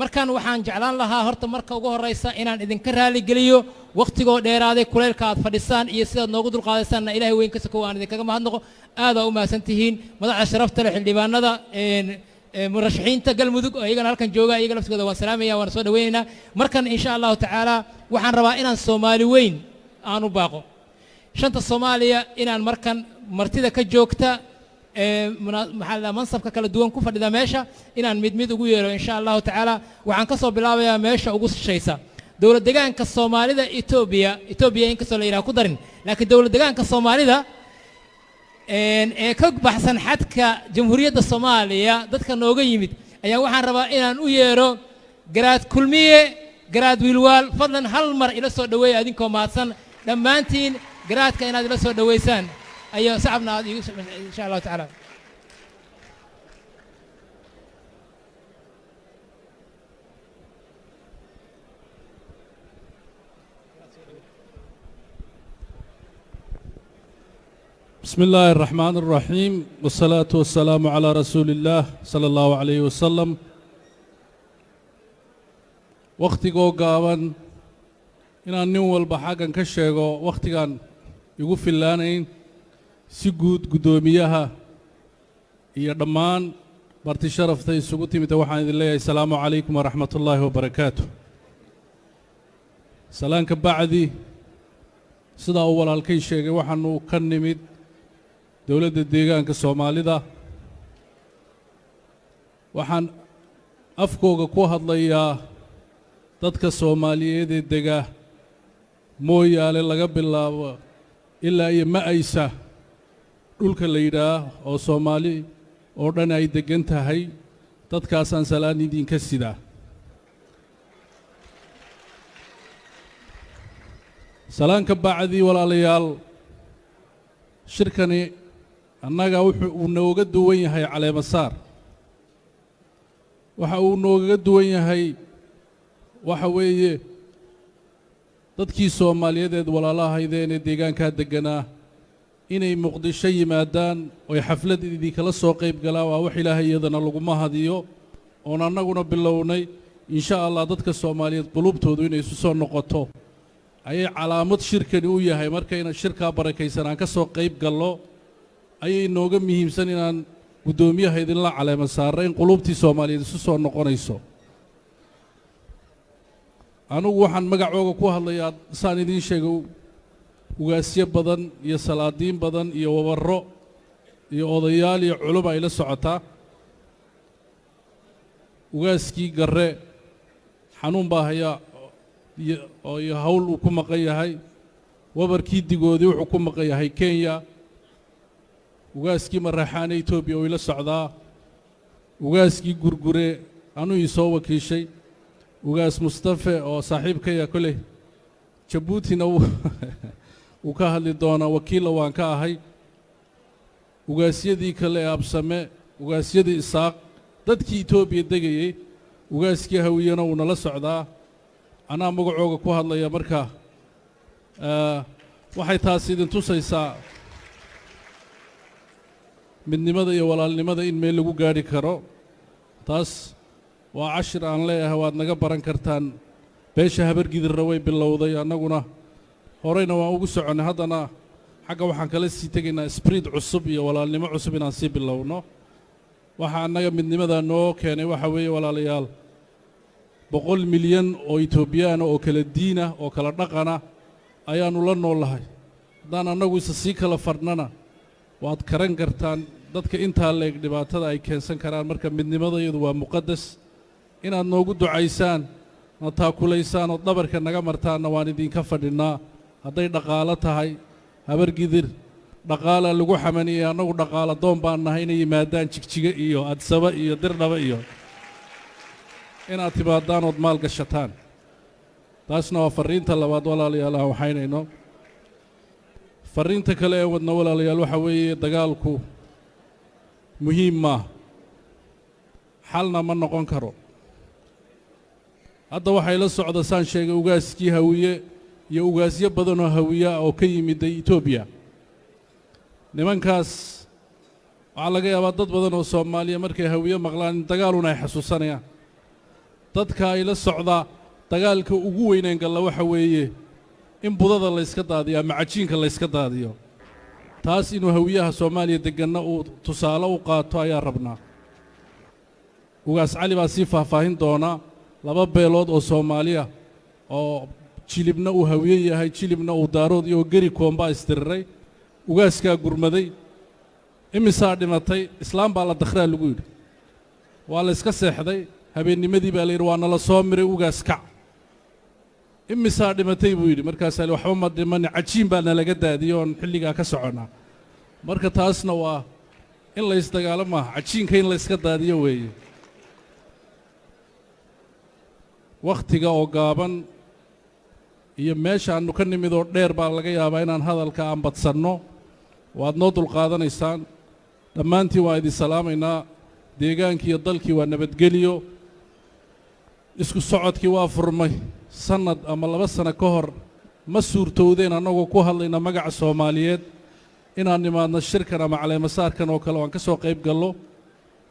markaan waxaan jeclaan lahaa horta marka ugu horeysa inaan idinka raali geliyo waqtigoo dheeraaday kuleelka aad fadhisaan iyo sidaad noogu dulqaadaysaanna ilaahay weyn ka sokow aan idinkaga mahadnaqo aad u mahadsan tihiin madaxda sharafta leh xildhibaanada murashaxiinta galmudug oo iyagana halkan jooga iyaga laftigooda waan salaamaya waan soo dhaweynaynaa markan insha allahu tacaala waxaan rabaa inaan soomaali weyn aan u baaqo shanta soomaaliya inaan markan martida ka joogta maxaa mansabka kala duwan ku fadhida meesha inaan mid mid ugu yeero insha allahu tacaala waxaan ka soo bilaabayaa meesha ugu shaysa dowlad deegaanka soomaalida Ethiopia inkastoo la yiraahdo ku darin laakiin dowlad deegaanka soomaalida ee ka baxsan xadka jamhuuriyadda Soomaaliya dadka nooga yimid ayaa waxaan rabaa inaan u yeero garaad kulmiye garaad wiilwaal fadlan hal mar ila soo dhaweey adinkoo maadsan dhammaantiin garaadka inaad ila soo dhaweysaan ayo saxabna aad insha Allah taala بسم الله الرحمن الرحيم والصلاة والسلام على رسول الله صلى الله عليه وسلم وقتي قابن إن النوال بحاجن كشجع وقتي كان يقول في اللانين سجود قدوميها هي ضمان برتي شرف تي سجودي متوحد الله السلام عليكم ورحمة الله وبركاته سلام كبعدي صدا أول الكي شيء وحنو كنمد dowladda deegaanka Soomaalida waxaan afkooga ku hadlayaa dadka Soomaaliyeed ee dega mooyaale laga bilaabo ilaa iyo Maaysa dhulka la yiraahdo oo Soomaali oo dhan ay degan tahay dadkaas aan salaan idinka sidaa salaanka bacdi walaalayaal shirkani annaga wuxuu nooga duwan yahay caleema saar waxa uu nooga duwan yahay waxa weeye dadkii Soomaaliyeed walaalahaydeen ee deegaanka deganaa inay Muqdisho yimaadaan oo xaflad idin kala soo qayb galaan waa wax Ilaahay iyadana lagu mahadiyo oo annaguna bilownay insha Allah dadka Soomaaliyeed qulubtoodu inay isu soo noqoto ayay calaamad shirkani u yahay markayna shirka barakaysan aan ka soo qayb galno ayay nooga muhiimsan inaan gudoomiyaha idin la caleema saareen qulubtii Soomaaliyeed isu soo noqonayso anugu waxaan magacooga ku hadlayaa saan idin sheego ugaasyo badan iyo salaadiin badan iyo wabaro iyo odayaal iyo culimo ay la socotaa ugaaskii garre xanuun baa haya oo hawl uu ku maqan yahay wabarkii digoodii wuxuu ku maqan yahay Kenya ugaaskii maraxaan Ethiopia oo ila socdaa ugaaskii gurgure anu isoo wakiishay ugaas Mustafa oo saaxiibkaya kale Djibouti-na uu ka hadli doona wakiil waan ka ahay ugaasyadii kale absame ugaasyadii Isaaq dadkii Ethiopia degayay ugaaskii hawiyana uu nala socdaa أنا مقعوق كوهاد ليا مركا waxay taas idin tusaysaa midnimada iyo walaalnimada in meel lagu gaari karo taas waa 10 aan leeyahay waad naga baran kartaan beesha habargidirna way bilowday annaguna horeyna waan ugu soconay haddana xagga waxaan kala sii tegaynaa spirit cusub iyo walaalnimo cusub inaan sii bilowno waxa annaga midnimada noo keenay waxa weeye walaalayaal 100 milyan oo Ethiopian oo kala diina oo kala dhaqana ayaanu la noolahay hadaan annagu si kala farnana waad karan kartaan dadka inta leeg dhibaatada ay keensan karaan marka midnimadayadu waa muqaddas inaad noogu ducaysaan na taakulaysaan oo dabarka naga martaana waan idinka fadhinaa hadday dhaqaale tahay habargidir dhaqaale lagu xamaniyay annagu dhaqaale doon baan nahay inay yimaadaan jigjiga iyo adsaba iyo dirdhaba iyo inaad timaadaan oo maal gashataan taasna waa fariinta labaad walaalayaal waxaynayno fariinta kale ee wadna walaalayaal waxa weeye dagaalku muhiim ma xalna ma noqon karo hadda waxay la socda saan sheegay ugaaskii hawiye iyo ugaasyo badan oo hawiya oo ka yimid Ethiopia nimankaas waxa laga yaabaa dad badan oo Soomaaliya markay hawiye maqlaan dagaaluna ay xasuusanayaan dadka ay la socda dagaalka ugu weyneen galla waxa weeye in budada la iska daadiyo ama cajiinka la iska daadiyo taas inuu hawiyaha Soomaaliya deganna uu tusaale u qaato ayaa rabnaa ugaas cali baa sii faahfaahin doona laba beelood oo Soomaaliya oo jilibna uu hawiye yahay jilibna uu daarood iyo gari koomba istiriray ugaaskaa gurmaday imisaa dhimatay islaam baa la dakhraa lagu yidhi waa la iska seexday habeennimadii baa la yidhi waa nala soo miray ugaas kac imisaa dhimatay buu yidhi markaasaa li waxba ma dhiman cajiin baa nalaga daadiyey oon xilligaa ka soconnaa marka taasna waa in la isdagaalo maaha cajiinka in la iska daadiyo weeye wakhtiga oo gaaban iyo meeshaannu ka nimid oo dheer baa laga yaabaa inaan hadalka aan badsanno waad noo dulqaadanaysaan dhammaantiin waa idin salaamaynaa deegaankii iyo dalkii waa nabadgeliyo isku socodkii waa furmay sanad ama 2 sano ka hor ma suurtowdeen annagoo ku hadlayna magaca Soomaaliyeed inaan nimaadno shirkan ama caleemasaarkan oo kale oo aan ka soo qayb gallo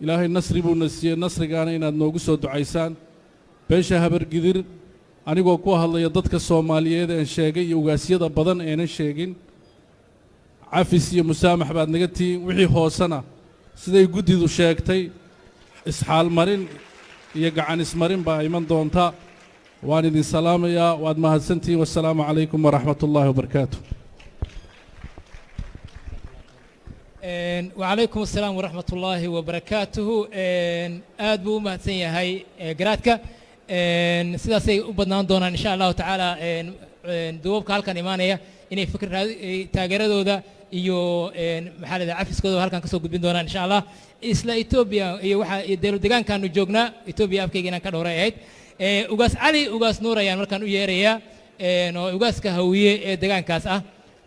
ilaahay nasri buu na siiyey nasrigaana inaad noogu soo ducaysaan beesha habargidir anigoo ku hadlaya dadka Soomaaliyeed ee sheegay iyo ugaasyada badan ee sheegin cafis iyo musaamax baad naga tiin wixii hoosana siday guddidu sheegtay isxaal marin iyo gacan ismarin baa iman doonta waan idin salaamayaa waad mahadsantihiin wassalaamu calaykum waraxmatullaahi wabarakaatu وعليكم السلام ورحمة الله وبركاته آد بو مهتسن يهي قراتك سيداسي أبدنا دونا إن شاء الله تعالى دوبك هالكان إيمانية إني فكر تاجردو دا iyo maxalada cafiskooda halkan ka soo gudbin doonaan insha Allah isla Ethiopia iyo waxa deelo deegaankaanu joognaa Ethiopia afkayga ka dhowray ahayd ugaas cali ugaas nuur ayaan markaan u yeerayaa oo ugaaska hawiye ee deegaankaas ah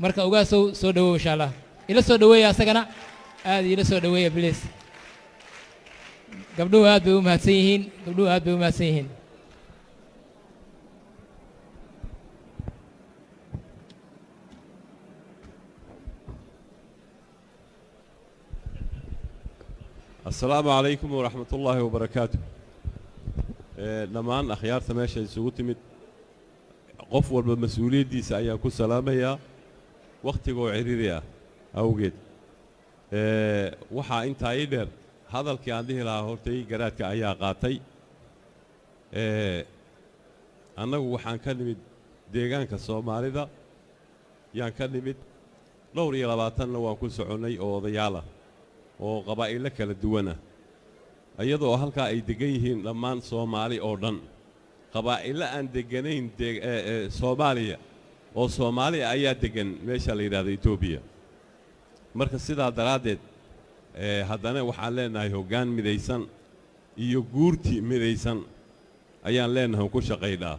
marka ugaasow soo dhawow insha Allah ila soo dhaweeya asagana aad ila soo dhaweeya please gabdhuhu aad bay u mahadsan yihiin السلام عليكم ورحمة الله وبركاته. نمان أخيار تماشى سوتمت قفوا بالمسؤولية دي سأيا كل سلامة يا وقت جو عريريا أوجد. وحا أنت عيدر هذا الكي عنده لا هورتي قرات كأيا قاتي. أنا وحان كلمة ديجان كالصومالي ذا يعني كلمة لوري لباتن لو كل سعوني أو ضيالة. oo qabaa'il kala duwana ayadoo halka ay degan yihiin dhammaan Soomaali oo dhan qabaa'il aan deganayn Soomaaliya oo Soomaali ayaa degan meesha la yiraahdo Ethiopia marka sidaa daraadeed haddana waxaan leenahay hoggaan midaysan iyo guurti midaysan ayaan leenahay ku shaqeynaa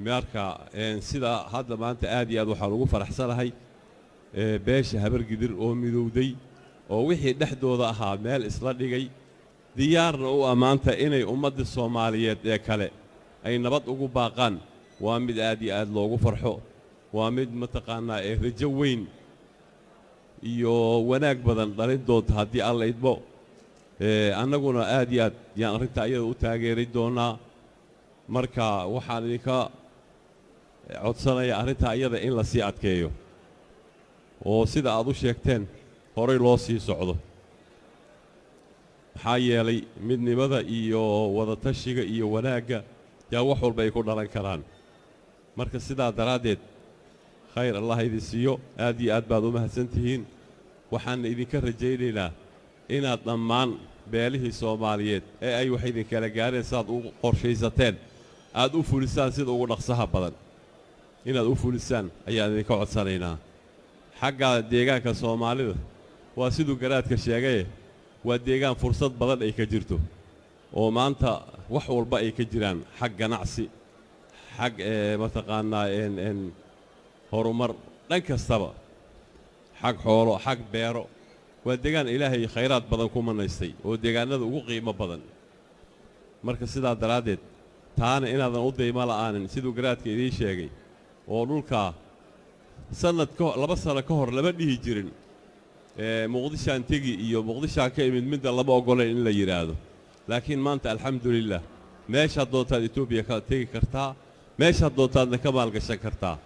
marka sida hadda maanta aad iyo aad waxaan ugu faraxsanahay beesha habargidir oo midowday oo wixii dhexdooda ahaa meel isla dhigay diyaarna u amaanta inay ummadda Soomaaliyeed ee kale ay nabad ugu baaqaan waa mid aad iyo aad loogu farxo waa mid mataqaanaa rajo weyn iyo wanaag badan dhalin doonta haddii alla idmo annaguna aad iyo aad yaan arrinta ayada u taageeri doonaa marka waxaan idinka codsanayaa arrinta ayada in la sii adkeeyo oo sida aad u sheegteen horay loo sii socdo maxaa yeelay midnimada iyo wada tashiga iyo wanaagga yaa wax walba ay ku dhalan karaan marka sidaa daraaddeed khayr allah idin siiyo aad iyo aad baad u mahadsantihiin waxaan idinka rajaynaynaa inaad dhammaan beelihii Soomaaliyeed ee ay wax idin kala gaareen saad u qorshaysateen aad u fulisaan sida ugu dhaqsaha badan inaad u fulisaan ayaan idinka codsanaynaa xagga deegaanka Soomaalida waa sidoo garaadka sheegay waa deegaan fursad badan ay ka jirto oo maanta wax walba ay ka jiraan xag ganacsi xag mataqaanaa horumar dhan kastaba xag xoolo xag beero waa deegaan ilaahay khayraad badan ku manaystay oo deegaanada ugu qiimo badan marka sidaa daraadeed taana inaadan u dayma la'aanin sidoo garaadka idin sheegay oo dhulka sanadka 2 sano ka hor laba dhihi jirin muqdishaan tegi iyo muqdishaan ka imid midda laba ogoleen in la yiraahdo laakiin maanta alxamdulillah meeshaad doontaad Itoobiya ka tegi kartaa meeshaad doontaadna ka maalgashan kartaa